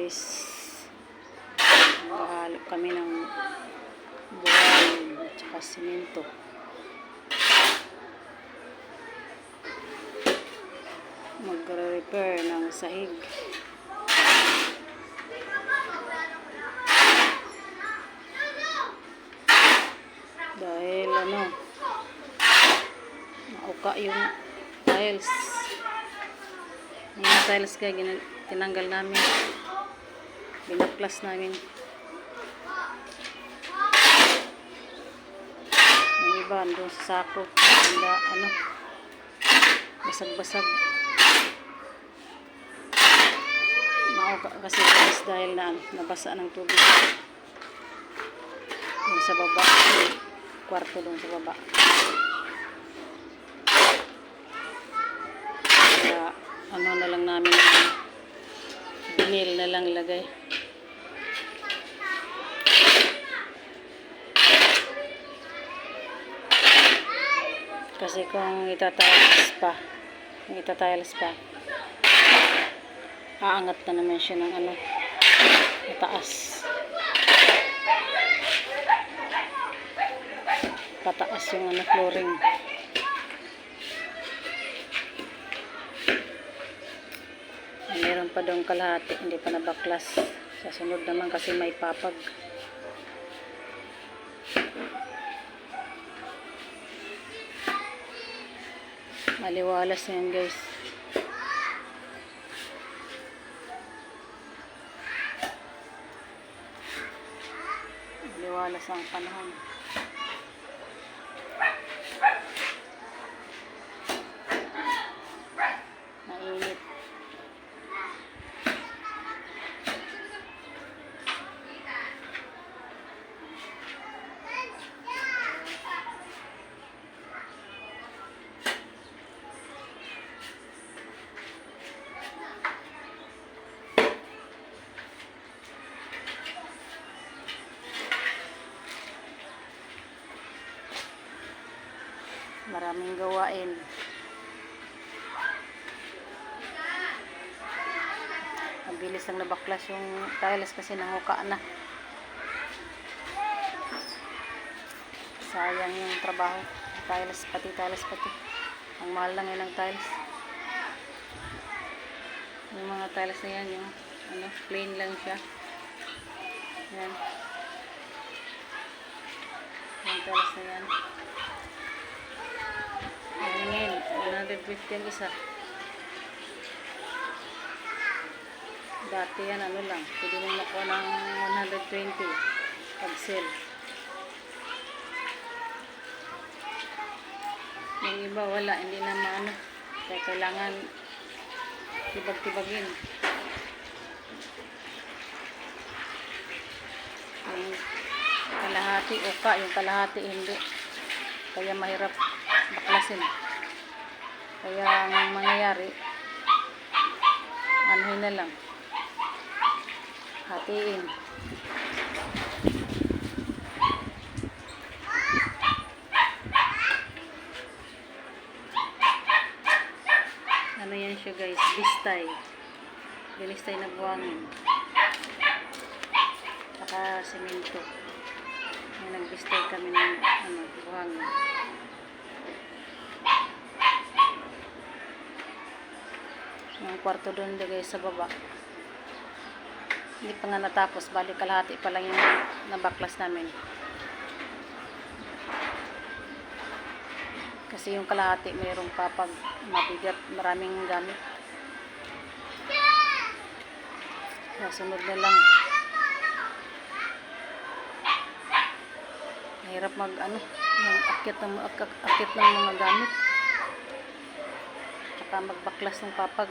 guys, maghahalo kami ng buhangin at saka simento. Magre-repair ng sahig. Dahil nauka yung tiles. Yung tiles kaya tinanggal namin, binaklas namin. Yung iba doon sa sako, basag-basag. Nauka kasi guys dahil nabasa ng tubig doon sa baba, kwarto doon sa baba. Kaya na lang namin, vinyl na lang ilagay. Kasi kung itatiles pa, aangat na naman siya ng mataas. Pataas yung flooring. Meron pa doon kalahati, hindi pa nabaklas. Sa sunod naman kasi may papag. Maliwalas na yan guys. Maliwalas ang panahon. Mainit. Maraming gawain. Ang bilis lang nabaklas yung tiles kasi nanguka na. Sayang yung trabaho. Tiles pati. Ang mahal lang yun ng tiles. Yung mga tiles na yan, yung plain lang siya. Yan. Yung tiles na yan. Ngayon, 150 ang isa. Dati yan, lang. Pwede mong makuha ng 120 pag sale. Yung iba, wala. Hindi na kaya kailangan tibag-tibagin. Yung kalahati, uka. Yung kalahati, hindi. Kaya mahirap baklasin. Kaya ang mangyayari, anuhin na lang, hatiin. Ano yan siya guys, bistay. Binistay na buhangin. Saka semento. Nagbistay kami ng buhangin. Yung kwarto doon guys sa baba, hindi pa nga natapos, balik kalahati pa lang yung nabaklas namin kasi yung kalahati mayroong papag, mabigat, maraming gamit. Nasunod na lang, mahirap yung akit ng mga gamit saka magbaklas ng papag.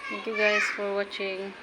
Thank you guys for watching.